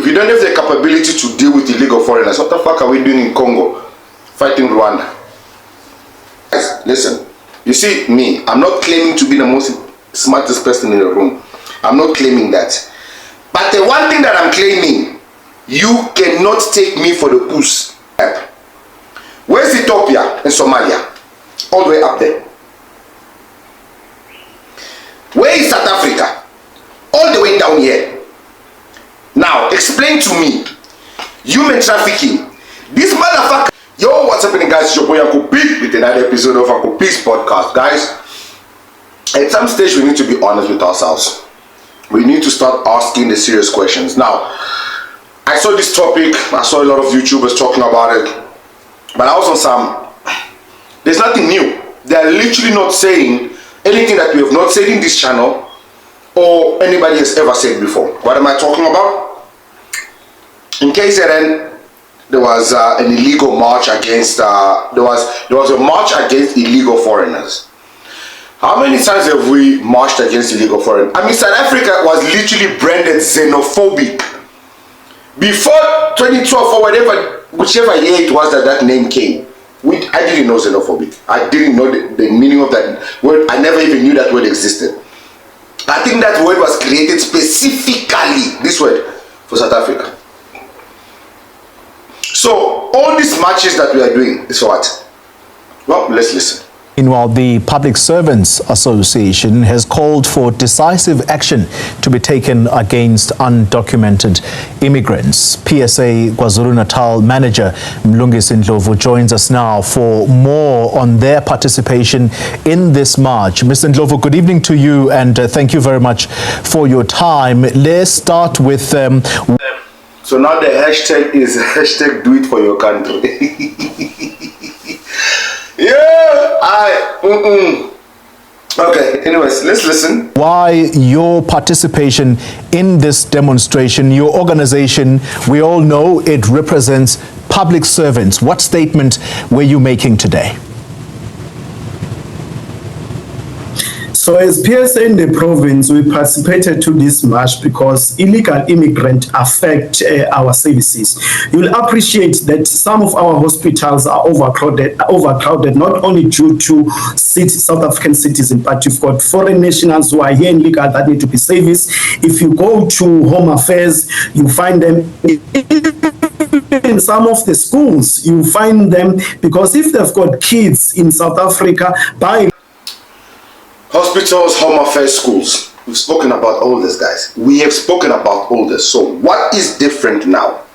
you don't have the capability to deal with illegal foreigners, what the fuck are we doing in Congo fighting Rwanda? Guys, listen. You see, me, I'm not claiming to be the most smartest person in the room. I'm not claiming that. But the one thing that I'm claiming, you cannot take me for the goose. Where's Ethiopia and Somalia? All the way up there. Where is South Africa? All the way down here. Now, explain to me, human trafficking. This motherfucker. Yo, what's happening, guys? It's your boy Uncle Pete with another episode of Uncle Pete's podcast. Guys, at some stage we need to be honest with ourselves. We need to start asking the serious questions. Now, I saw this topic, I saw a lot of YouTubers talking about it, but I was on some, there's nothing new. They're literally not saying anything that we have not said in this channel or anybody has ever said before. What am I talking about? In KZN, there was an illegal march against, there was a march against illegal foreigners. How many times have we marched against illegal foreigners? I mean, South Africa was literally branded xenophobic. Before 2012 or whatever, whichever year it was that name came, I didn't know xenophobic. I didn't know the meaning of that word. I never even knew that word existed. I think that word was created specifically, this word, for South Africa. So, all these marches that we are doing is for what? Well, let's listen. Meanwhile, the Public Servants Association has called for decisive action to be taken against undocumented immigrants. PSA KwaZulu-Natal manager Mlungisi Ndlovu joins us now for more on their participation in this march. Mr. Ndlovu, good evening to you and thank you very much for your time. Let's start with... So now the hashtag is hashtag do it for your country. Okay, anyways, let's listen. Why your participation in this demonstration, your organization, we all know it represents public servants. What statement were you making today? So as PSA in the province, we participated to this march because illegal immigrants affect our services. You'll appreciate that some of our hospitals are overcrowded, not only due to South African citizens, but you've got foreign nationals who are here illegal that need to be serviced. If you go to Home Affairs, you find them in some of the schools. You find them because if they've got kids in South Africa, by hospitals, home affairs, schools. We've spoken about all this, guys. We have spoken about all this. So what is different now?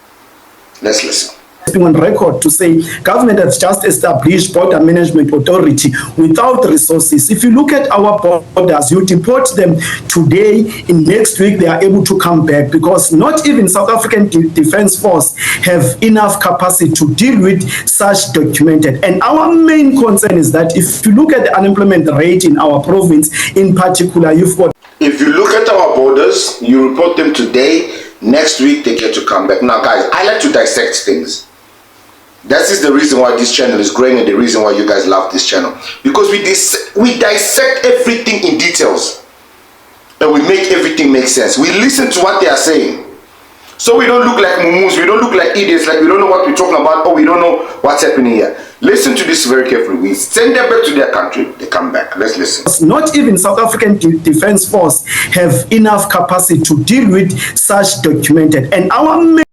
Let's listen. On record to say government has just established border management authority without resources. If you look at our borders, you deport them today, in next week they are able to come back because not even South African Defence Force have enough capacity to deal with such documented. And our main concern is that if you look at the unemployment rate in our province in particular, you've got... If you look at our borders, you report them today, next week they get to come back. Now guys, I like to dissect things. That is the reason why this channel is growing and the reason why you guys love this channel. Because we dissect everything in details. And we make everything make sense. We listen to what they are saying. So we don't look like mumus, we don't look like idiots, like we don't know what we're talking about, or we don't know what's happening here. Listen to this very carefully. We send them back to their country, they come back. Let's listen. Not even South African Defence Force have enough capacity to deal with such documented. And our main...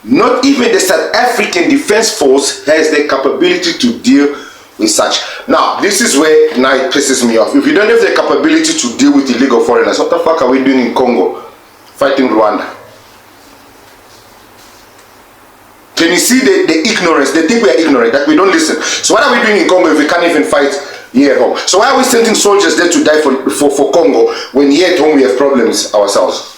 Not even the South African Defence Force has the capability to deal with such. Now, this is where now it pisses me off. If you don't have the capability to deal with illegal foreigners, what the fuck are we doing in Congo fighting Rwanda? Can you see the ignorance? They think we are ignorant, that we don't listen. So what are we doing in Congo if we can't even fight here at home? So why are we sending soldiers there to die for Congo when here at home we have problems ourselves?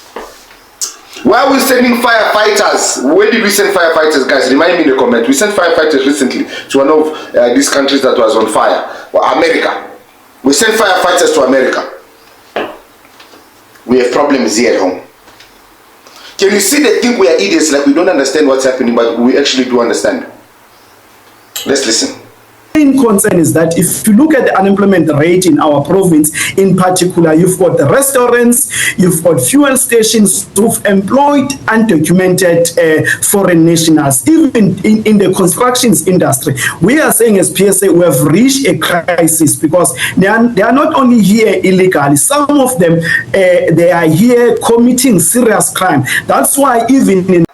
Why are we sending firefighters? Where did we send firefighters, guys? Remind me in the comment. We sent firefighters recently to one of these countries that was on fire. Well, America. We sent firefighters to America. We have problems here at home. Can you see they think we are idiots, like we don't understand what's happening, but we actually do understand. Let's listen. main concern is that if you look at the unemployment rate in our province in particular, you've got the restaurants, you've got fuel stations who've employed undocumented foreign nationals. Even in the constructions industry, we are saying as PSA we have reached a crisis because they are not only here illegally, some of them they are here committing serious crime. That's why even in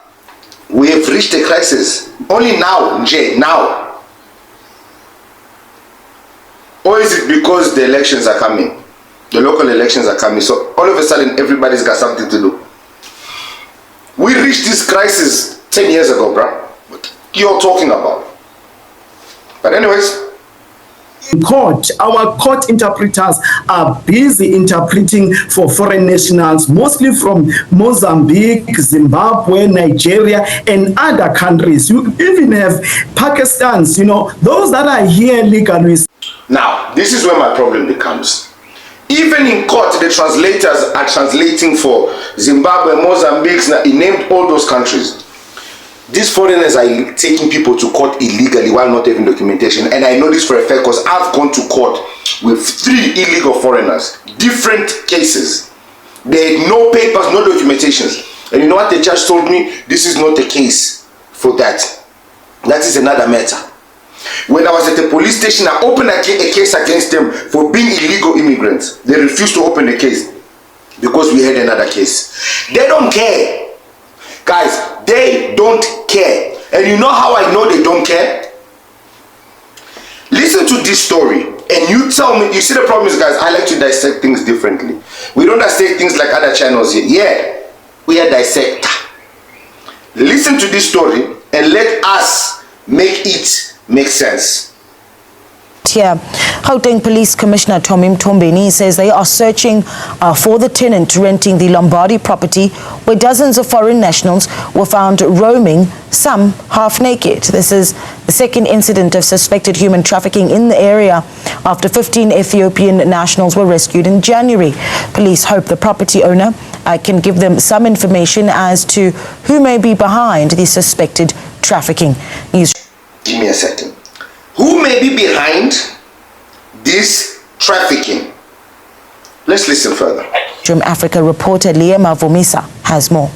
we have reached a crisis only now, Jay, now. Or is it because the elections are coming? The local elections are coming, so all of a sudden everybody's got something to do. We reached this crisis 10 years ago, bruh. What you're talking about? But anyways, in court, our court interpreters are busy interpreting for foreign nationals, mostly from Mozambique, Zimbabwe, Nigeria, and other countries. You even have Pakistans, you know, those that are here legally. now, this is where my problem becomes. Even in court, the translators are translating for Zimbabwe, Mozambique, he named all those countries. These foreigners are taking people to court illegally while not having documentation. And I know this for a fact because I've gone to court with 3 illegal foreigners. Different cases. They had no papers, no documentations. And you know what the judge told me? This is not a case for that. That is another matter. When I was at the police station, I opened a case against them for being illegal immigrants. They refused to open the case because we had another case. They don't care. Guys, they don't care. And you know how I know they don't care? Listen to this story and you tell me. You see, the problem is, guys, I like to dissect things differently. We don't dissect things like other channels here. Yeah, we are dissector. Listen to this story and let us make it make sense. Here, Gauteng Police Commissioner Tommy Mtombeni says they are searching for the tenant renting the Lombardy property where dozens of foreign nationals were found roaming, some half naked. This is the second incident of suspected human trafficking in the area after 15 Ethiopian nationals were rescued in January. Police hope the property owner can give them some information as to who may be behind the suspected trafficking. Give me a second. Who may be behind this trafficking? Let's listen further. From Africa reporter Liema Vomisa has more.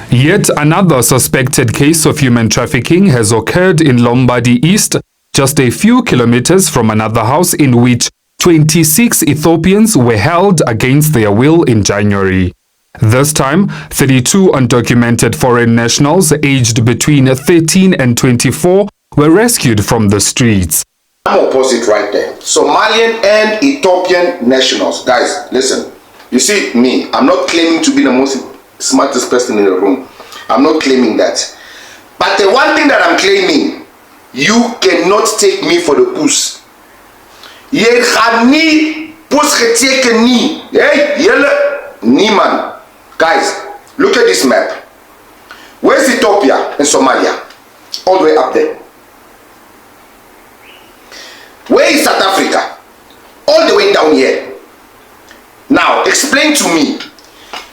Yet another suspected case of human trafficking has occurred in Lombardy East, just a few kilometers from another house in which 26 Ethiopians were held against their will in January. This time, 32 undocumented foreign nationals aged between 13 and 24 were rescued from the streets. I'm opposite right there. Somalian and Ethiopian nationals. Guys, listen. You see me, I'm not claiming to be the most smartest person in the room. I'm not claiming that. But the one thing that I'm claiming, you cannot take me for the puss. Niman. Guys, look at this map. Where's Ethiopia and Somalia? All the way up there. Where is South Africa? All the way down here. Now, explain to me,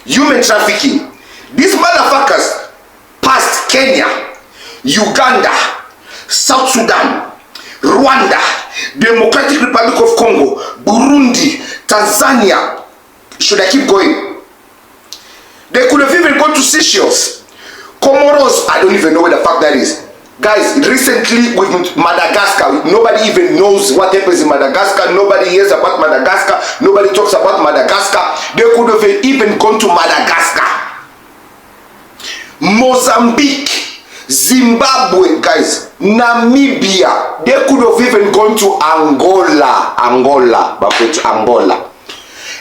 human trafficking. These motherfuckers passed Kenya, Uganda, South Sudan, Rwanda, Democratic Republic of Congo, Burundi, Tanzania. Should I keep going? They could have even gone to Seychelles, Comoros. I don't even know where the fuck that is. Guys, recently with Madagascar, nobody even knows what happens in Madagascar. Nobody hears about Madagascar. Nobody talks about Madagascar. They could have even gone to Madagascar. Mozambique, Zimbabwe, guys, Namibia. They could have even gone to Angola.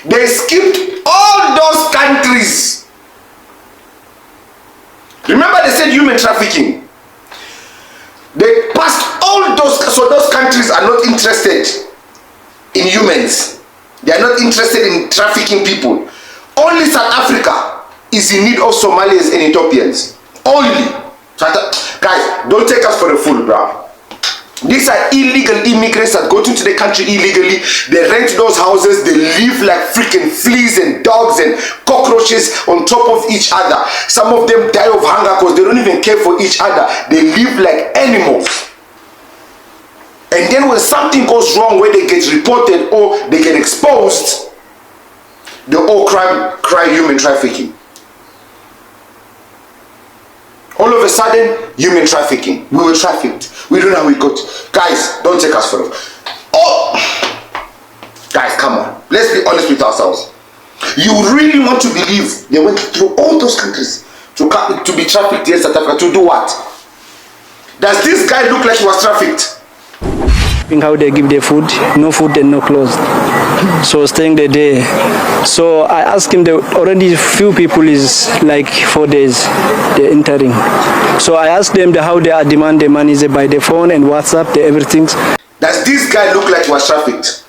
They skipped all those countries. Remember they said human trafficking. They passed all those, so those countries are not interested in humans. They are not interested in trafficking people. Only South Africa is in need of Somalis and Ethiopians. Only. Guys, don't take us for the fool, bro. These are illegal immigrants that go into the country illegally. They rent those houses. They live like freaking fleas and dogs and cockroaches on top of each other. Some of them die of hunger because they don't even care for each other. They live like animals. And then when something goes wrong, where they get reported or they get exposed, they all cry human trafficking. All of a sudden, human trafficking. We were trafficked. We don't know how we got. Guys, don't take us for it. Oh, guys, come on. Let's be honest with ourselves. You really want to believe they went through all those countries to be trafficked in South Africa to do what? Does this guy look like he was trafficked? How they give their food, no food and no clothes. So staying the day. So I asked him, already few people is like 4 days they're entering. So I asked them how they are demand the money by the phone and WhatsApp, everything. Does this guy look like he was trafficked?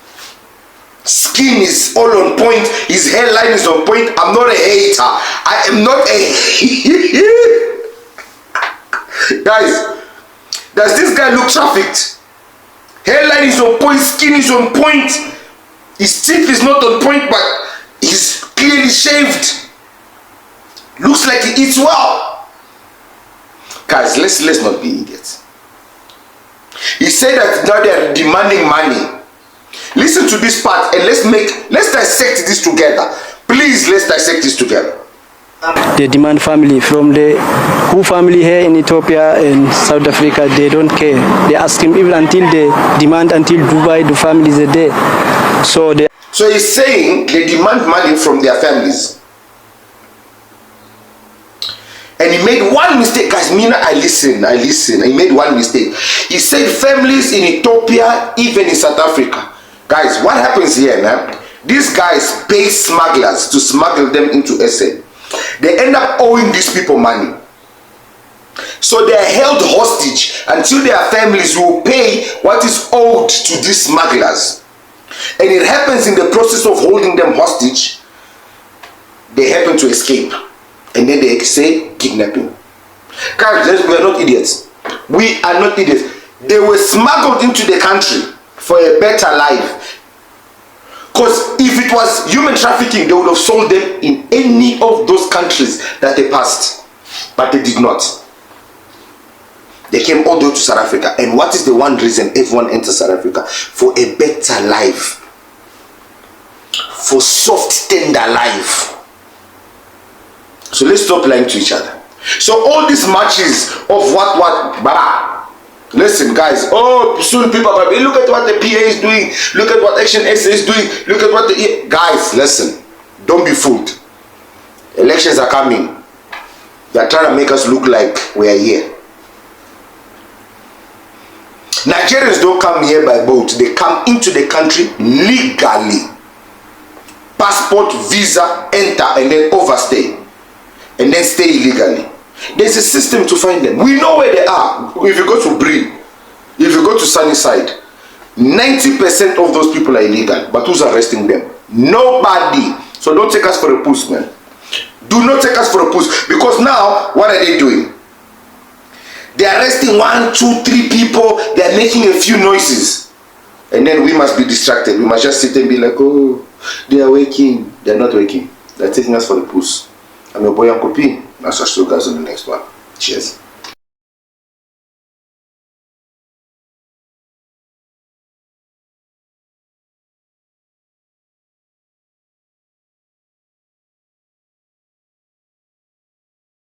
Skin is all on point, his hairline is on point. I'm not a hater. I am not a guys, does this guy look trafficked? Hairline is on point, skin is on point. His teeth is not on point, but he's clearly shaved. Looks like he eats well. Guys, let's not be idiots. He said that now they are demanding money. Listen to this part and let's dissect this together. Please, let's dissect this together. They demand family from the who family here in Ethiopia and South Africa. They don't care. They ask him even until they demand until Dubai, the families are there. So he's saying they demand money from their families. And he made one mistake, guys. Mina, I listen. He made one mistake. He said families in Ethiopia, even in South Africa. Guys, what happens here now? These guys pay smugglers to smuggle them into SA. They end up owing these people money. So they are held hostage until their families will pay what is owed to these smugglers. And it happens in the process of holding them hostage, they happen to escape. And then they say kidnapping. Guys, we are not idiots. We are not idiots. They were smuggled into the country for a better life. Because if it was human trafficking, they would have sold them in any of those countries that they passed. But they did not. They came all the way to South Africa. And what is the one reason everyone enters South Africa? For a better life. For soft, tender life. So let's stop lying to each other. So all these matches of what, listen guys, oh soon people are going to be, look at what the PA is doing, look at what Action SA is doing, look at what the guys, listen, don't be fooled. Elections are coming. They are trying to make us look like we are here. Nigerians don't come here by boat. They come into the country legally. Passport, visa, enter, and then overstay. And then stay illegally. There's a system to find them. We know where they are. If you go to Bree, if you go to Sunnyside, 90% of those people are illegal. But who's arresting them? Nobody. So don't take us for a puss, man. Do not take us for a puss. Because now, what are they doing? They're arresting 1, 2, 3 people. They're making a few noises. And then we must be distracted. We must just sit and be like, oh, they are waking. They're not waking. They're taking us for a puss. I'm your boy Uncle P. I'll see you guys on the next one. Cheers.